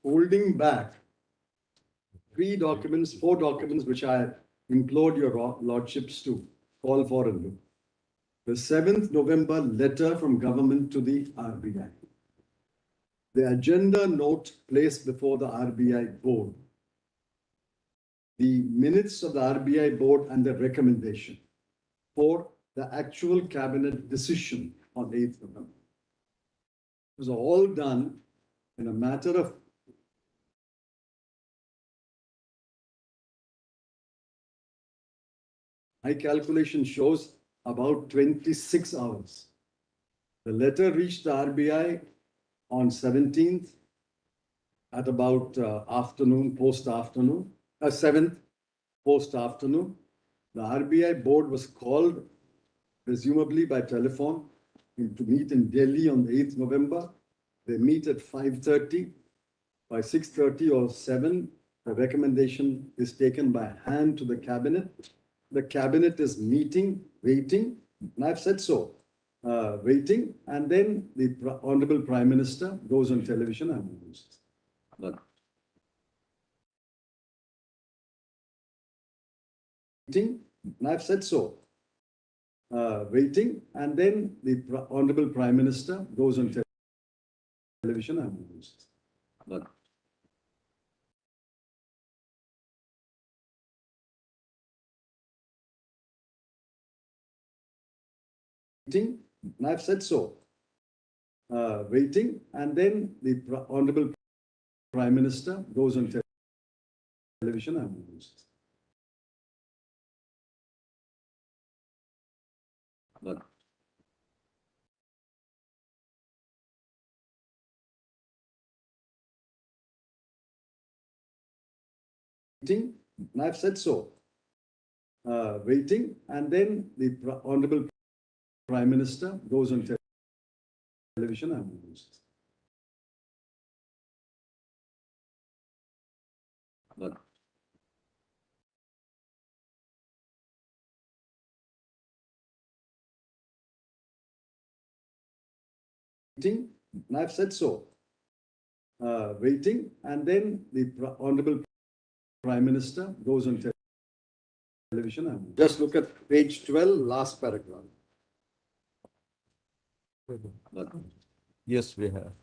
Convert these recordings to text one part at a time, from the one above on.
holding back four documents, which I implored your lordships to call for and do. The 7th November letter from government to the RBI. The agenda note placed before the RBI board. The minutes of the RBI board and the recommendation for the actual cabinet decision on 8th November. It was all done in a matter of my calculation shows about 26 hours. The letter reached the RBI on 17th at about afternoon, post-afternoon, 7th post-afternoon. The RBI board was called, presumably by telephone, to meet in Delhi on the 8th November. They meet at 5:30. By 6:30 or 7, the recommendation is taken by hand to the cabinet. The cabinet is meeting, waiting, and I've said so, waiting, and then the Honorable Prime Minister goes on television and announces. Waiting, and I've said so, waiting, and then the Honorable Prime Minister goes on television and announces. Waiting, and I've said so, waiting, and then the Honorable Prime Minister goes on television and announces. Waiting, and I've said so, waiting, and then the Honorable Prime Minister goes on television and announces. Waiting, and I've said so, waiting, and then the Honorable Prime Minister goes on television and just look at page 12, last paragraph. Yes, we have.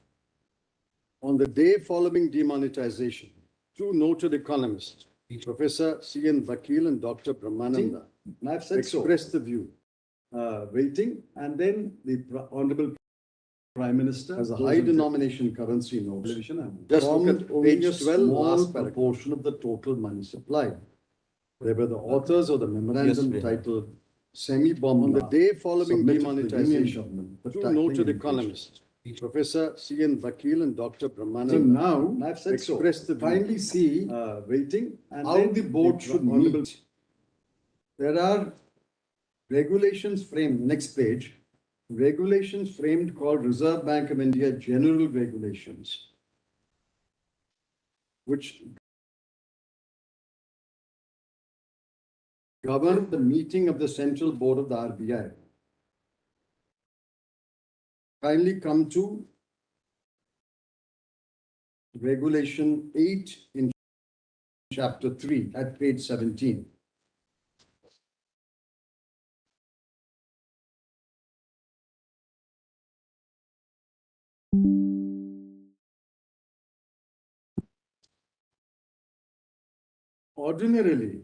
On the day following demonetization, two noted economists, Professor C.N. Vakil and Dr. Brahmananda, and I've said expressed the view, waiting, and then the Honorable Prime Minister has a high denomination currency note. Just look at page 12, last proportion of the total money supplied. They were the authors of the memorandum titled Semi-Bomb. On the day following demonetization, two noted economists, Professor C.N. Vakil and Dr. Brahmananda. So now, I've said expressed the finally see waiting and how the board should meet. There are regulations framed, next page, regulations framed called Reserve Bank of India General Regulations, which govern the meeting of the Central Board of the RBI. Kindly come to Regulation 8 in Chapter 3 at page 17. Ordinarily,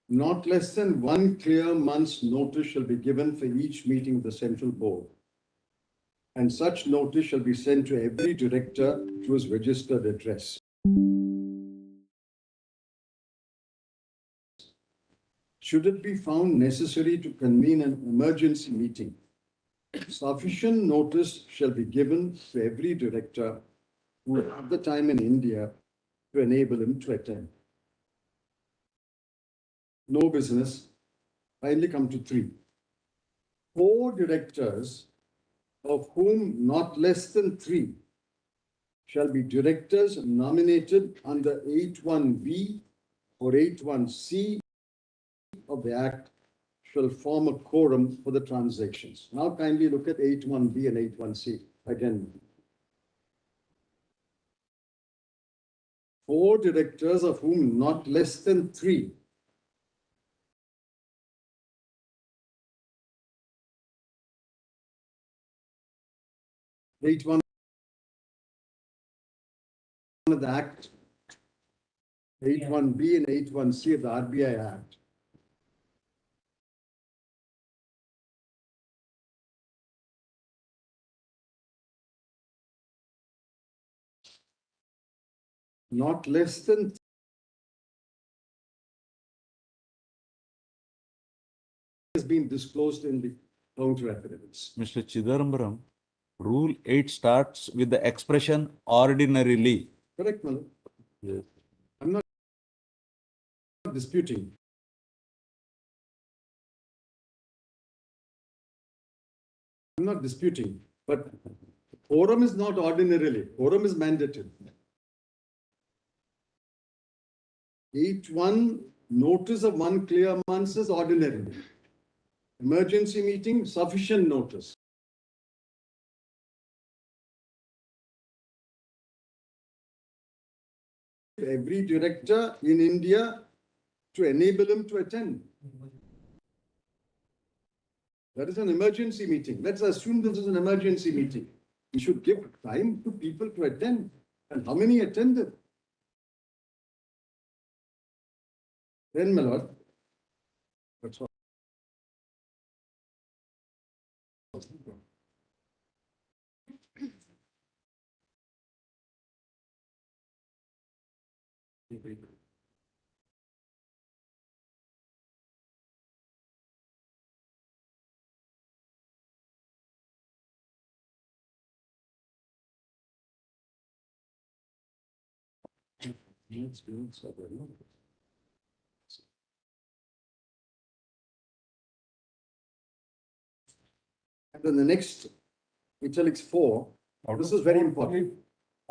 not less than 1 clear month's notice shall be given for each meeting of the Central Board, and such notice shall be sent to every director to his registered address. Should it be found necessary to convene an emergency meeting, sufficient notice shall be given to every director who is at the time in India to enable him to attend. No business. Finally come to 3. 4 directors, of whom not less than 3 shall be directors nominated under 81B or 81C of the Act, shall form a quorum for the transactions. Now kindly look at 81B and 81C again. 4 directors, of whom not less than 3 81 of the Act, 81B and 81C of the RBI Act. Not less than has been disclosed in the counter affidavits. Mr. Chidambaram, Rule 8 starts with the expression ordinarily. Correct, Madam? Yes. I'm not disputing. I'm not disputing, but quorum is not ordinarily. Quorum is mandated. 8.1 notice of 1 clear month is ordinary. Emergency meeting, sufficient notice. Every director in India to enable him to attend. That is an emergency meeting. Let's assume this is an emergency meeting. We should give time to people to attend. And how many attended? 10, my lord. That's all. And then the next, italics 4, this is very important.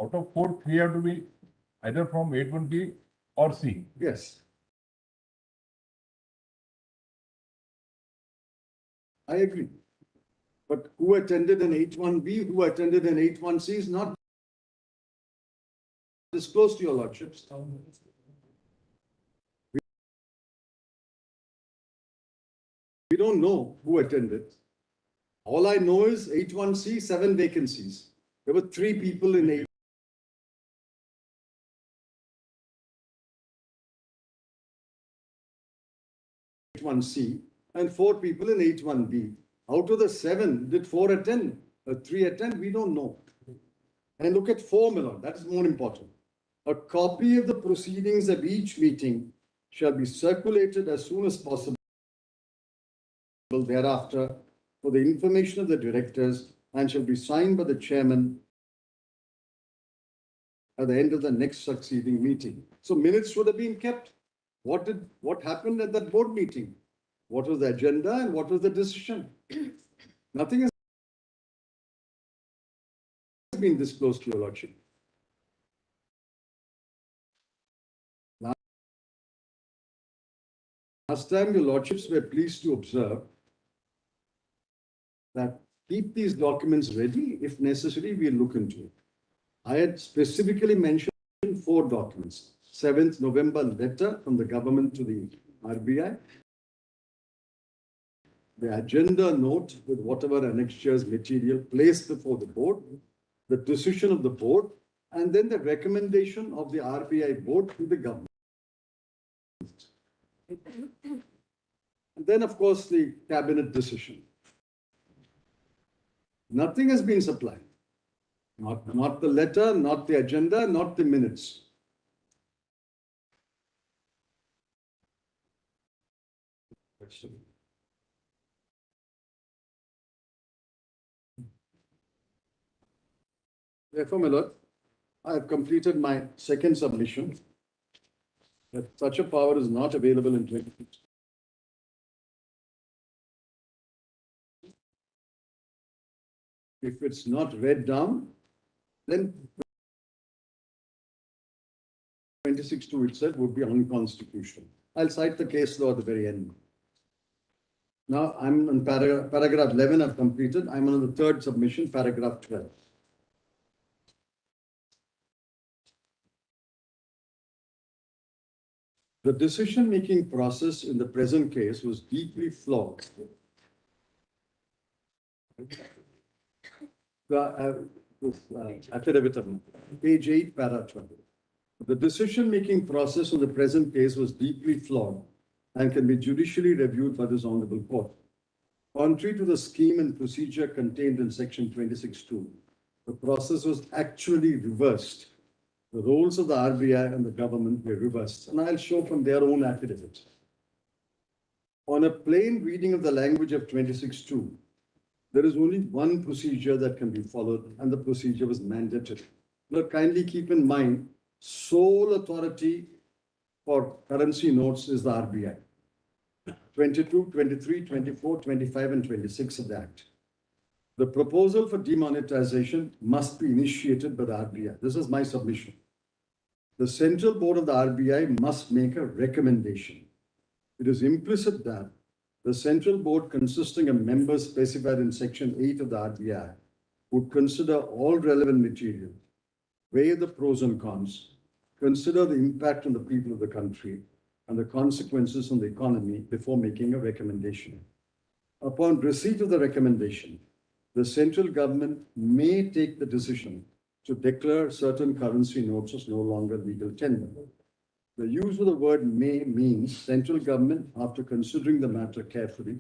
Out of 4, 3 have to be either from 8.1B or C. Yes. I agree. But who attended an 8.1B, who attended an 8.1C is not disclosed to your lordships. We don't know who attended. All I know is 8.1C, 7 vacancies. There were 3 people in 8.1C and 4 people in 8.1B. Out of the 7, did 4 attend? 3 attend? We don't know. And look at 4, my lord. That is more important. A copy of the proceedings of each meeting shall be circulated as soon as possible thereafter for the information of the directors and shall be signed by the chairman at the end of the next succeeding meeting. So minutes should have been kept. What happened at that board meeting? What was the agenda and what was the decision? Nothing has been disclosed to your lordship. Last time your lordships were pleased to observe that keep these documents ready. If necessary, we'll look into it. I had specifically mentioned 4 documents. 7th November letter from the government to the RBI. The agenda note with whatever annexures material placed before the board, the decision of the board, and then the recommendation of the RBI board to the government. And then, of course, the cabinet decision. Nothing has been supplied. Not the letter, not the agenda, not the minutes. Therefore, my lord, I have completed my second submission. That such a power is not available in 20. If it's not read down, then 26(2) itself would be unconstitutional. I'll cite the case law at the very end. Now I'm on paragraph 11 I've completed. I'm on the third submission, paragraph 12. The decision-making process in the present case was deeply flawed. Affidavit of page 8, para 20. The decision-making process in the present case was deeply flawed and can be judicially reviewed by this honorable court. Contrary to the scheme and procedure contained in section 26(2), the process was actually reversed. The roles of the RBI and the government were reversed, and I'll show from their own affidavit. On a plain reading of the language of 26(2), there is only one procedure that can be followed, and the procedure was mandatory. Now, kindly keep in mind, sole authority for currency notes is the RBI. 22, 23, 24, 25, and 26 of the Act. The proposal for demonetization must be initiated by the RBI. This is my submission. The Central Board of the RBI must make a recommendation. It is implicit that the Central Board, consisting of members specified in Section 8 of the RBI, would consider all relevant material, weigh the pros and cons, consider the impact on the people of the country, and the consequences on the economy before making a recommendation. Upon receipt of the recommendation, the central government may take the decision to declare certain currency notes as no longer legal tender. The use of the word may means central government, after considering the matter carefully,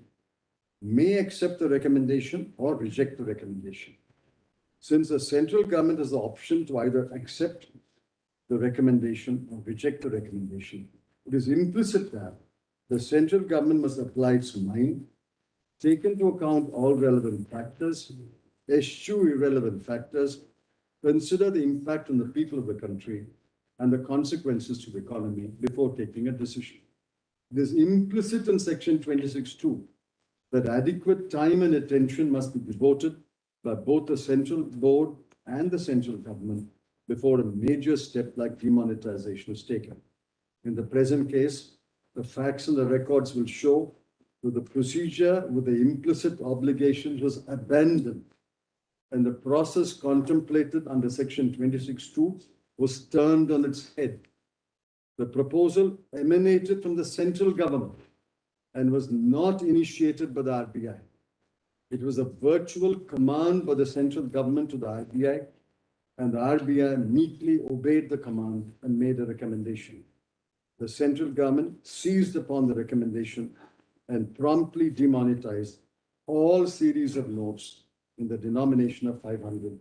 may accept the recommendation or reject the recommendation. Since the central government has the option to either accept the recommendation or reject the recommendation, it is implicit that the central government must apply its mind, take into account all relevant factors, eschew irrelevant factors, consider the impact on the people of the country and the consequences to the economy before taking a decision. It is implicit in Section 26(2) that adequate time and attention must be devoted by both the Central Board and the central government before a major step like demonetization is taken. In the present case, the facts and the records will show that the procedure with the implicit obligations was abandoned and the process contemplated under Section 26(2) was turned on its head. The proposal emanated from the central government and was not initiated by the RBI. It was a virtual command by the central government to the RBI, and the RBI meekly obeyed the command and made a recommendation. The central government seized upon the recommendation and promptly demonetized all series of notes in the denomination of 500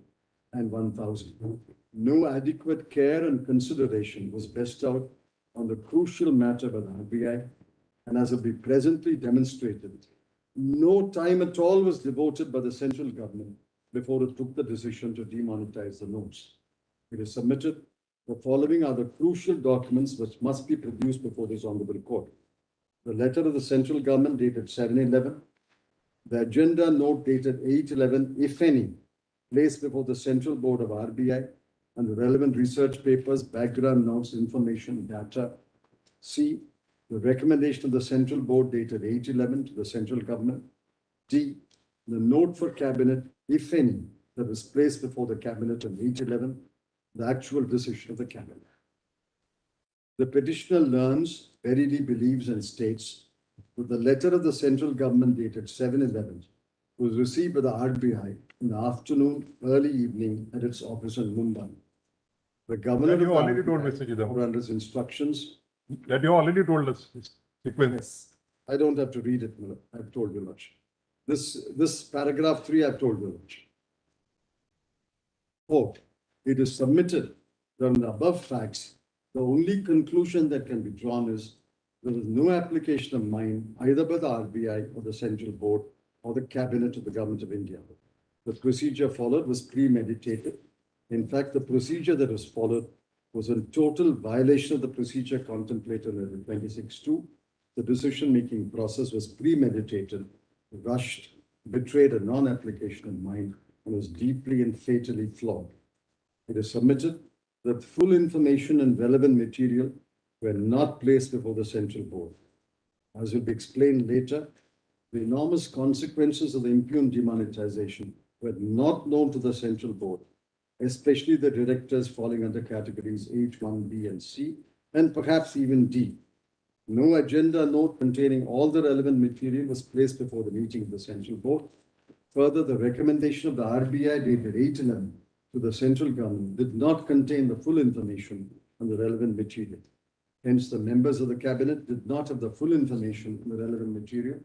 and 1,000. No adequate care and consideration was bestowed on the crucial matter by the RBI, and as will be presently demonstrated, no time at all was devoted by the central government before it took the decision to demonetize the notes. It is submitted. The following are the crucial documents which must be produced before this honorable court. The letter of the central government dated 7/11, the agenda note dated 8/11, if any, placed before the Central Board of RBI, and the relevant research papers, background notes, information, data. C, the recommendation of the Central Board dated 8/11 to the central government. D, the note for cabinet, if any, that was placed before the cabinet on 8/11, the actual decision of the cabinet. The petitioner learns, verily believes, and states that the letter of the central government dated 7/11 was received by the RBI in the afternoon, early evening at its office in Mumbai. The governor That you of the already told, RBI, Mr. Chidambaram. under his instructions. That you already told us. Sequence. I don't have to read it, Miller. I've told you much. This paragraph 3, I've told you much. Quote, it is submitted that on the above facts, the only conclusion that can be drawn is there is no application of mind either by the RBI or the Central Board or the Cabinet of the Government of India. The procedure followed was premeditated. In fact, the procedure that was followed was in total violation of the procedure contemplated in 26(2). The decision-making process was premeditated, rushed, betrayed a non-application of mind, and was deeply and fatally flawed. It is submitted that full information and relevant material were not placed before the Central Board. As will be explained later, the enormous consequences of the impugned demonetization were not known to the Central Board, especially the directors falling under categories H, 1, B, and C, and perhaps even D, No agenda note containing all the relevant material was placed before the meeting of the Central Board. Further, the recommendation of the RBI dated 8/11 to the central government did not contain the full information on the relevant material. Hence, the members of the cabinet did not have the full information on the relevant material,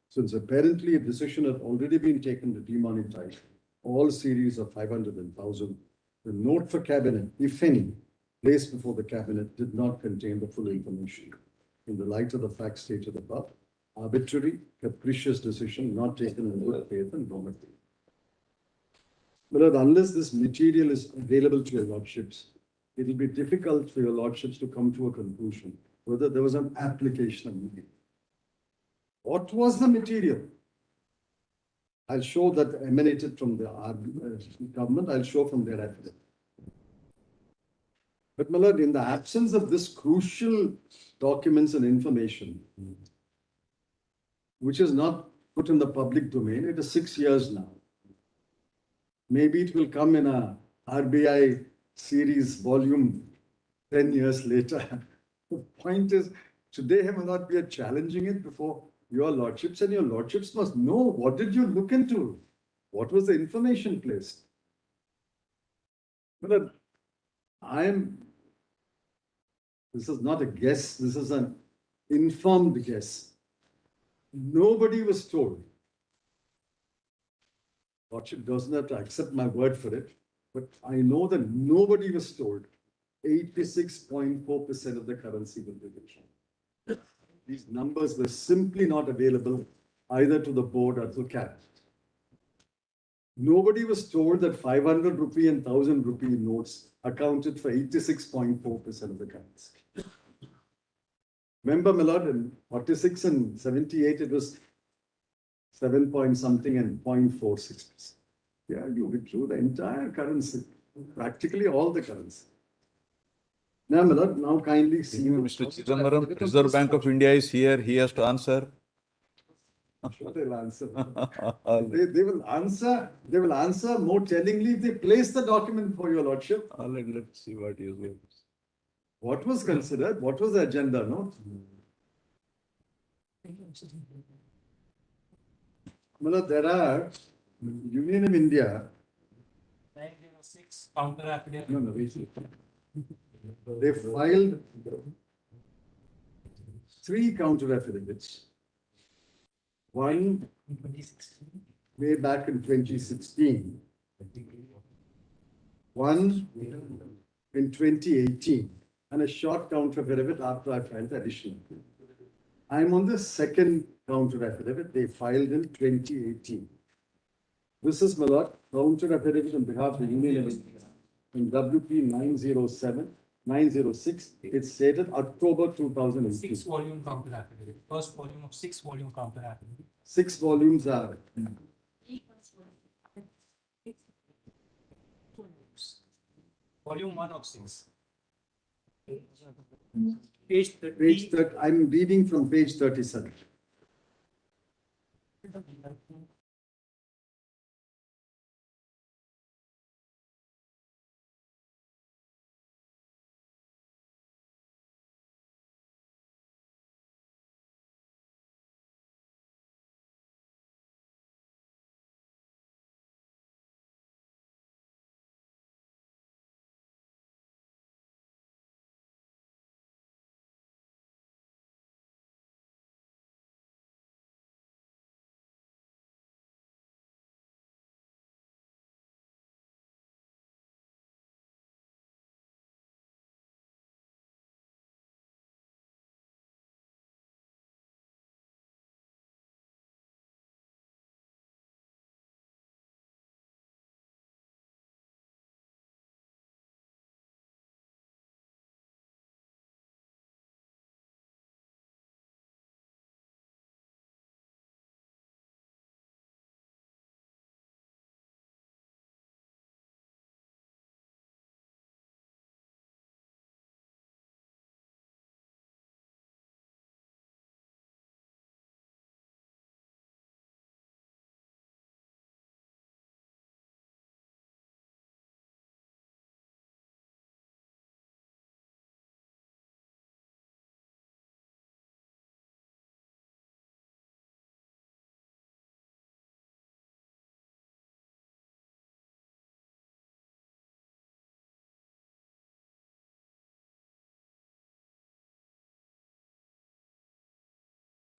since apparently a decision had already been taken to demonetize all series of 500 and 1000. The note for cabinet, if any, placed before the cabinet did not contain the full information. In the light of the facts stated above, arbitrary, capricious decision not taken in good faith and normative. But unless this material is available to your lordships, it will be difficult for your lordships to come to a conclusion whether there was an application of meaning. What was the material? I'll show that emanated from the government. I'll show from their affidavit. But my lord, in the absence of this crucial documents and information, which is not put in the public domain, it is 6 years now. Maybe it will come in a RBI series volume 10 years later. The point is, today, my lord, we are challenging it before your lordships, and your lordships must know, what did you look into? What was the information placed? But this is not a guess, this is an informed guess. Nobody was told. Lordship doesn't have to accept my word for it, but I know that nobody was told 86.4% of the currency will be withdrawn. These numbers were simply not available either to the board or to cabinet. Nobody was told that 500 rupee and 1000 rupee notes accounted for 86.4% of the currency. Remember, my lord, in 46 and 78, it was 7 point something and 0.46%. Yeah, you withdrew the entire currency, practically all the currency. Now, my lord, now kindly see. Mr. Chidambaram, Reserve Bank of India is here. He has to answer. I'm sure they'll answer. They will answer. They will answer more tellingly if they place the document for your lordship. Let's see what you say. What was considered? What was the agenda? No. Well, there are Union of India. 906 counter affidavit. No, wait. They filed 3 counter affidavits. One In 2016. way back in 2016. One in 2018. And a short counter affidavit after I filed the additional. I'm on the second counter affidavit they filed in 2018. This is my lord, counter affidavit on behalf of the Union of India in WP 906. It's dated October 2018. 6-volume counter affidavit. First volume of 6-volume counter affidavit. 6 volumes are. Volume 1 of 6. Page 30. Page 30, I'm reading from page 37.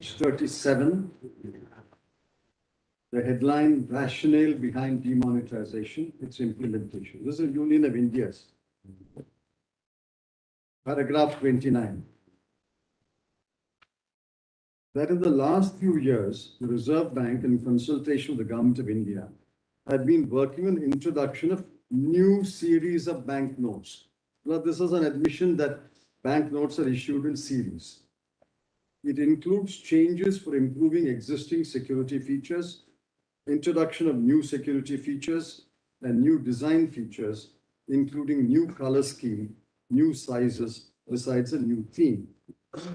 37. The headline, rationale behind demonetization, its implementation. This is Union of India's. Paragraph 29. That in the last few years, the Reserve Bank, in consultation with the Government of India, had been working on introduction of new series of banknotes. Now, this is an admission that banknotes are issued in series. It includes changes for improving existing security features, introduction of new security features, and new design features, including new color scheme, new sizes, besides a new theme.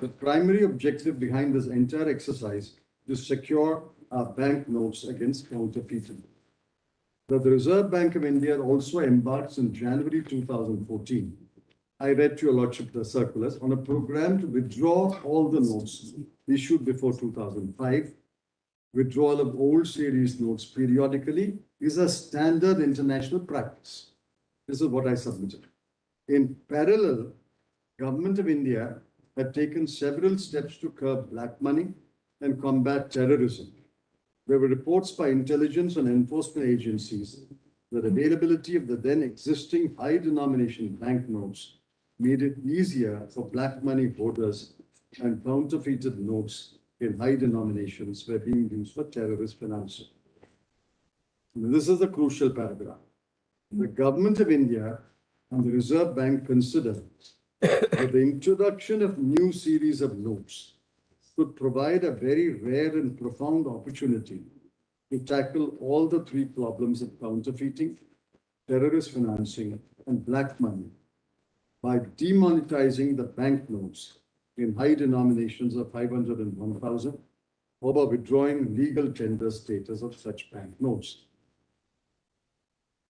The primary objective behind this entire exercise is to secure our banknotes against counterfeiting. The Reserve Bank of India also embarks in January 2014. I read to your lordship the circulars on a program to withdraw all the notes issued before 2005. Withdrawal of old series notes periodically is a standard international practice. This is what I submitted. In parallel, Government of India had taken several steps to curb black money and combat terrorism. There were reports by intelligence and enforcement agencies that availability of the then existing high denomination banknotes made it easier for black money holders, and counterfeited notes in high denominations were being used for terrorist financing. This is a crucial paragraph. The Government of India and the Reserve Bank consider that the introduction of new series of notes could provide a very rare and profound opportunity to tackle all the three problems of counterfeiting, terrorist financing, and black money by demonetizing the banknotes in high denominations of 500 and 1,000, or by withdrawing legal tender status of such banknotes.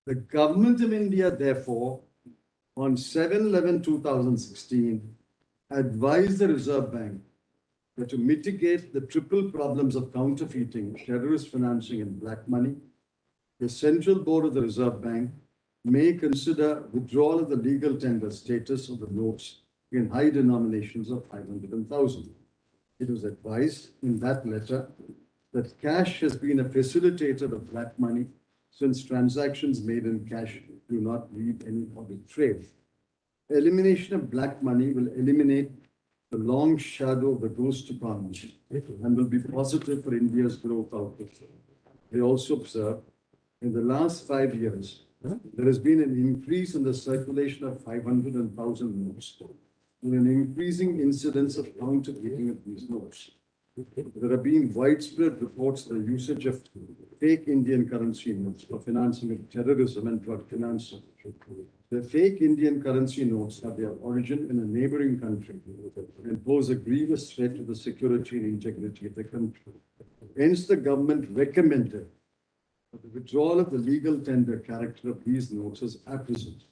The Government of India, therefore, on 7/11/2016, advised the Reserve Bank that to mitigate the triple problems of counterfeiting, terrorist financing, and black money, the Central Board of the Reserve Bank may consider withdrawal of the legal tender status of the notes in high denominations of 500 and 1,000. It was advised in that letter that cash has been a facilitator of black money since transactions made in cash do not leave any audit trail. Elimination of black money will eliminate the long shadow of the ghost economy and will be positive for India's growth outlook. They also observe in the last 5 years, there has been an increase in the circulation of 500 and 1,000 notes, with an increasing incidence of counterfeiting of these notes. There have been widespread reports of the usage of fake Indian currency notes for financing of terrorism and drug financing. The fake Indian currency notes have their origin in a neighboring country and pose a grievous threat to the security and integrity of the country. Hence, the government recommended that the withdrawal of the legal tender character of these notes is apposite.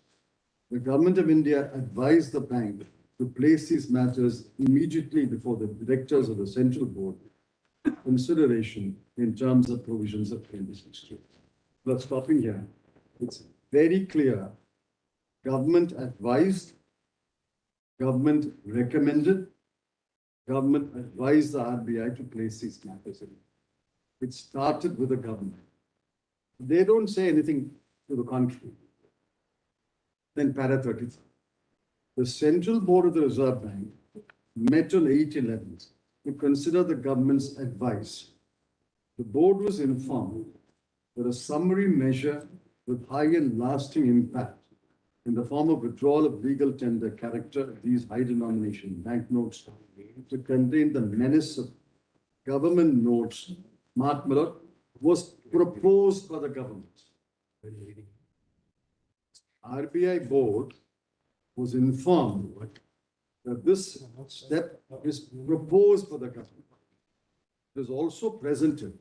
The Government of India advised the bank to place these matters immediately before the directors of the Central Board consideration in terms of provisions of 2016. But stopping here, it's very clear. Government advised, government recommended, government advised the RBI to place these matters in. It started with the government. They don't say anything to the contrary. Then para 33. The Central Board of the Reserve Bank met on 8/11 to consider the government's advice. The board was informed that a summary measure with high and lasting impact in the form of withdrawal of legal tender character of these high denomination banknotes to contain the menace of government notes, mark me out, was proposed by the government. RBI board was informed that this step is proposed for the government. It is also presented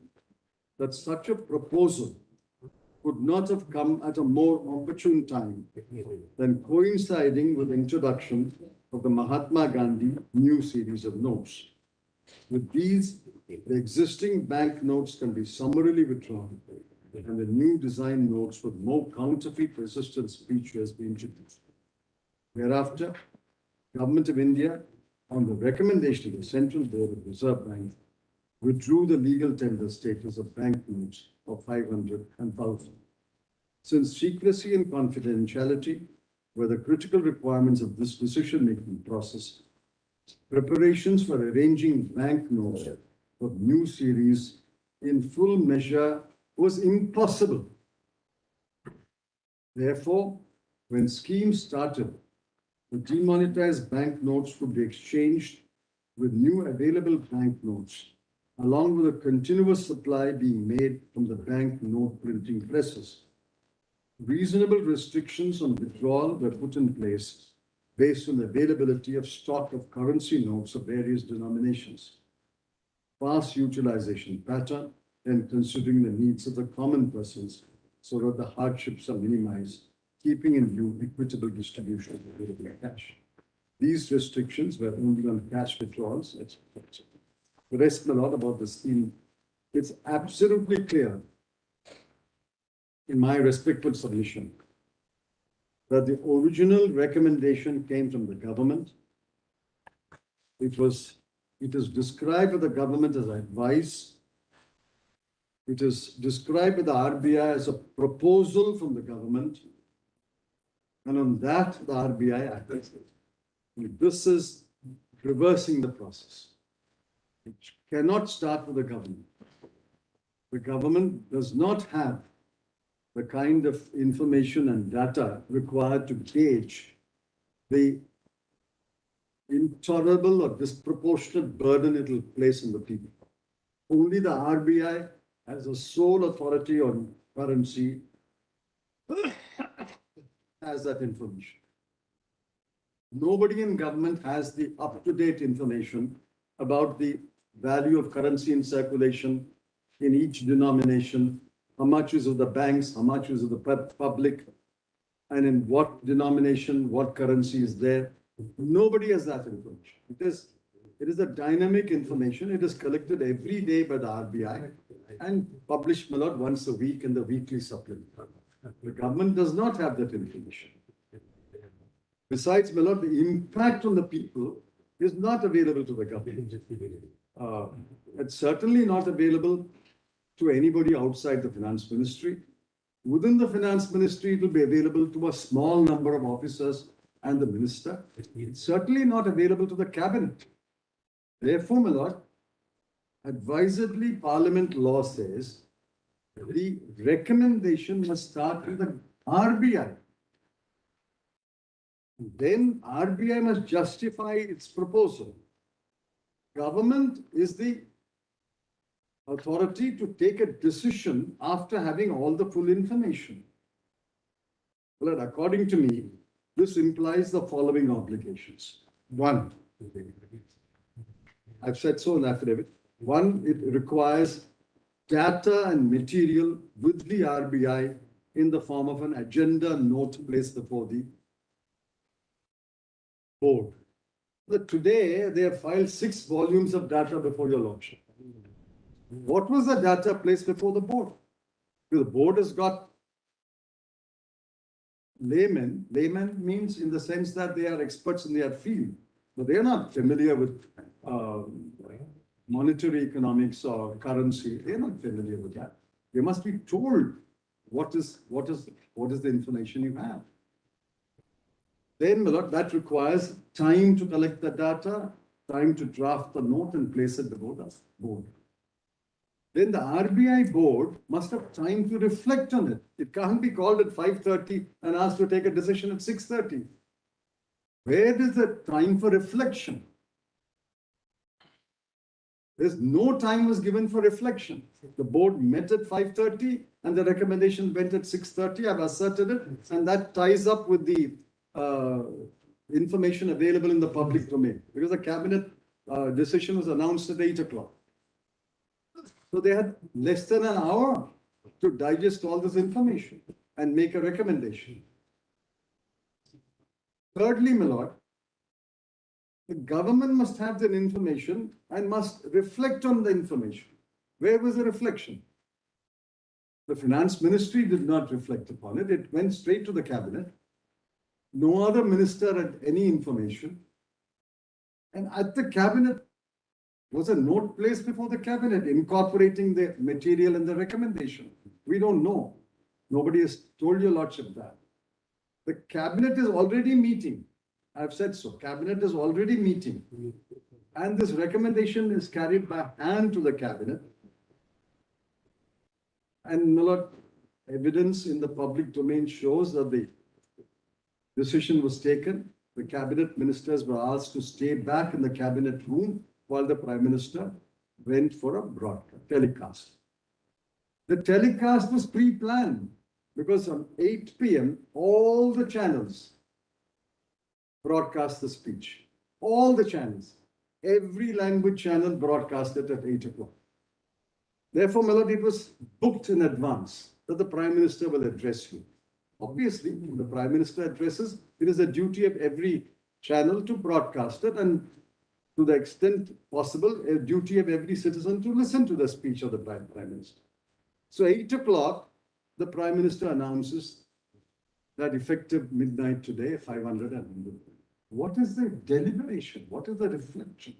that such a proposal could not have come at a more opportune time than coinciding with the introduction of the Mahatma Gandhi new series of notes. With these, the existing bank notes can be summarily withdrawn and the new design notes with more counterfeit resistance features be introduced. Thereafter, Government of India, on the recommendation of the Central Board of the Reserve Bank, withdrew the legal tender status of banknotes of 500 and 1,000. Since secrecy and confidentiality were the critical requirements of this decision-making process, preparations for arranging banknotes of new series in full measure was impossible. Therefore, when schemes started, the demonetized banknotes could be exchanged with new available banknotes, along with a continuous supply being made from the banknote printing presses. Reasonable restrictions on withdrawal were put in place based on the availability of stock of currency notes of various denominations. Fast utilization pattern and considering the needs of the common persons so that the hardships are minimized, keeping in view equitable distribution of available cash. These restrictions were only on cash withdrawals. The rest, a lot about the scheme. It's absolutely clear, in my respectful submission, that the original recommendation came from the government. It is described by the government as advice. It is described by the RBI as a proposal from the government. And on that, the RBI acted. This is reversing the process. It cannot start with the government. The government does not have the kind of information and data required to gauge the intolerable or disproportionate burden it will place on the people. Only the RBI, as a sole authority on currency, has that information. Nobody in government has the up-to-date information about the value of currency in circulation in each denomination, how much is of the banks, how much is of the public, and in what denomination, what currency is there. Nobody has that information. It is a dynamic information. It is collected every day by the RBI and published, my lord, once a week in the weekly supplement. The government does not have that information. Besides, my lord, the impact on the people is not available to the government. It's certainly not available to anybody outside the finance ministry. Within the finance ministry, it will be available to a small number of officers and the minister. It's certainly not available to the cabinet. Therefore, my lord, advisedly, Parliament law says the recommendation must start with the RBI. Then RBI must justify its proposal. Government is the authority to take a decision after having all the full information. Well, according to me, this implies the following obligations. One, I've said so in affidavit. One, it requires data and material with the RBI in the form of an agenda note placed before the board. But today, they have filed 6 volumes of data before your lordship. What was the data placed before the board? The board has got laymen. Laymen means in the sense that they are experts in their field, but they are not familiar with monetary economics or currency. They are not familiar with that. They must be told what is the information you have. Then, my lord, that requires time to collect the data, time to draft the note and place it before the board. Then the RBI board must have time to reflect on it. It can't be called at 5:30 and asked to take a decision at 6:30. Where is the time for reflection? There's no time was given for reflection. The board met at 5:30 and the recommendation went at 6:30. I've asserted it, and that ties up with the information available in the public domain, because the cabinet decision was announced at 8 o'clock. So they had less than an hour to digest all this information and make a recommendation. Thirdly, my lord, the government must have that information and must reflect on the information. Where was the reflection? The finance ministry did not reflect upon it. It went straight to the cabinet. No other minister had any information. And at the cabinet, was a note placed before the cabinet incorporating the material and the recommendation. We don't know. Nobody has told your lordship that. The cabinet is already meeting. I've said so. Cabinet is already meeting. And this recommendation is carried by hand to the cabinet. And evidence in the public domain shows that the decision was taken. The cabinet ministers were asked to stay back in the cabinet room while the Prime Minister went for a broadcast, telecast. The telecast was pre-planned because on 8 p.m., all the channels broadcast the speech. All the channels. Every language channel broadcasted at 8 o'clock. Therefore, my lord, it was booked in advance that the Prime Minister will address you. Obviously, when the Prime Minister addresses, it is the duty of every channel to broadcast it, and to the extent possible, a duty of every citizen to listen to the speech of the Prime Minister. So 8 o'clock, the Prime Minister announces that effective midnight today, 500 and what is the deliberation? What is the reflection?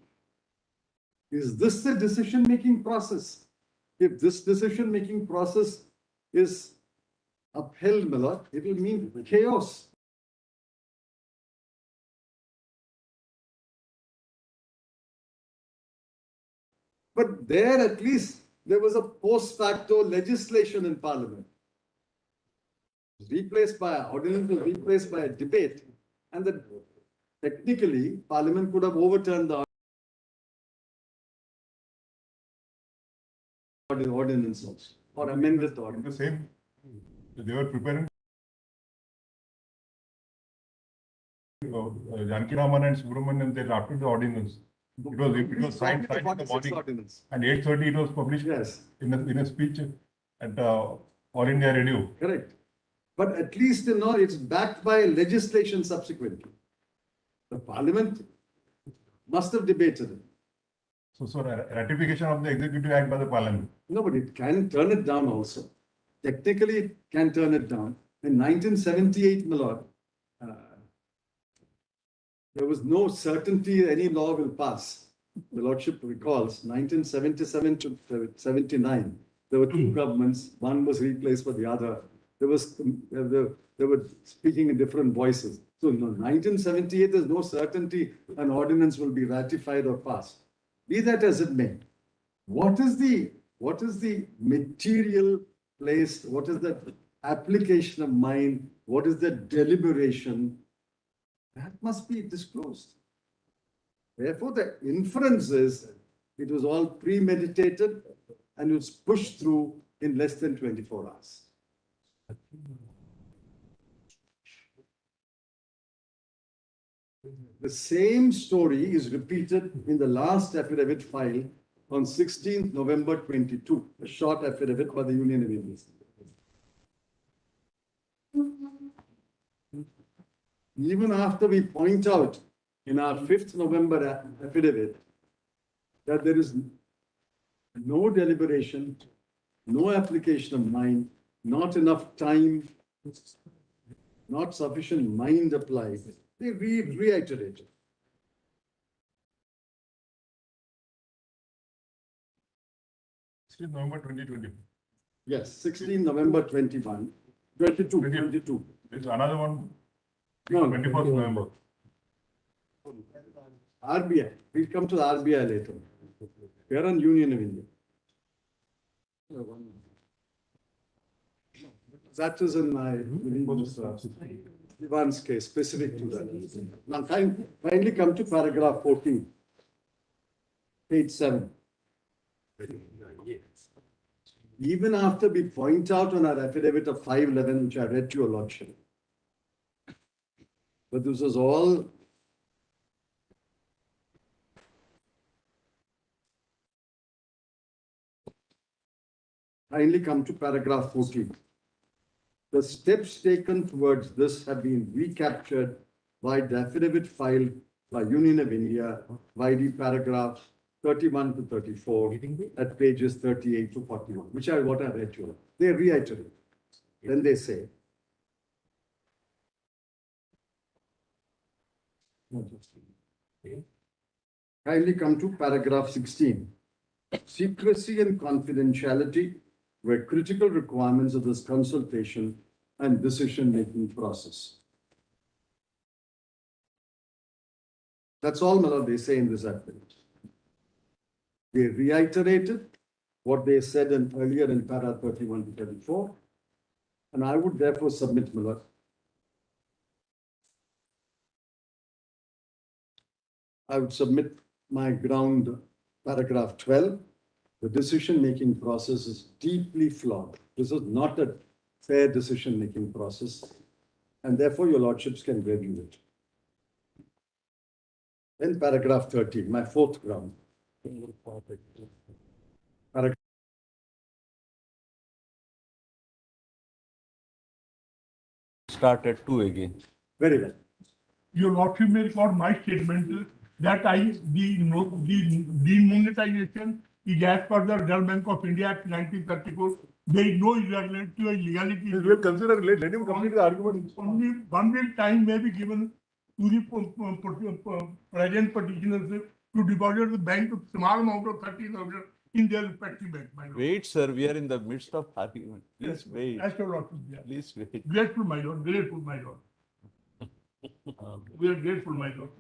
Is this the decision-making process? If this decision-making process is upheld, my lord, it will mean chaos. But there, at least, there was a post facto legislation in Parliament. Replaced by ordinance, replaced by a debate, and that technically Parliament could have overturned the ordinance also, or amended the ordinance. The same, they were preparing. Janakiraman and Subramanian, they drafted the ordinance. It was signed in the morning, ordinance. and 8:30 it was published. Yes, in a speech at All India Radio. correct. But at least, it's backed by legislation subsequently. The Parliament must have debated it. So ratification of the Executive Act by the Parliament. No, but it can turn it down also. Technically, it can turn it down. In 1978, my lord, there was no certainty any law will pass. The lordship recalls 1977 to 79. There were two governments. One was replaced by the other. They were speaking in different voices. So in 1978, there's no certainty an ordinance will be ratified or passed. Be that as it may, what is the material placed? What is the application of mind? What is the deliberation? That must be disclosed. Therefore, the inference is it was all premeditated and it was pushed through in less than 24 hours. The same story is repeated in the last affidavit filed on 16th November 22, a short affidavit by the Union of India. Even after we point out in our 5th November affidavit that there is no deliberation, no application of mind, not enough time, not sufficient mind applied, they reiterate it. November 2020. Yes, 16 November 22. There's another one, No, 21st November. RBI. We'll come to the RBI later. We are on Union of India. That is in my Ivan's case, specific to that. Now, kindly come to paragraph 14, page 7. Even after we point out on our affidavit of 511, which I read to your lordship, but this was all kindly come to paragraph 14. The steps taken towards this have been recaptured by the affidavit filed by Union of India, YD paragraphs 31 to 34 at pages 38 to 41, which are what I read to you. They reiterate. Then they say, Kindly come to paragraph 16. Secrecy and confidentiality were critical requirements of this consultation and decision-making process. That's all, my lord, they say in this affidavit. They reiterated what they said earlier in para 31 to 34. And I would therefore submit, my lord, I would submit my ground paragraph 12. The decision-making process is deeply flawed. This is not a fair decision-making process, and therefore your lordships can review it. Then paragraph 13, my fourth ground. Paragraph Start at 2 again. Very well. Your lordship may record my statement that the demonetization is as per the Reserve Bank of India Act 1934. There is no irregularity or illegality. We'll consider, let him complete the argument. Only one will time may be given to the present petitioners to deposit the bank a small amount of 30,000 in their respective bank. my lord. Wait, sir, we are in the midst of argument. Please wait. As your lordship, yeah. Please wait. Grateful, my lord, grateful, my lord. We are grateful, my lord.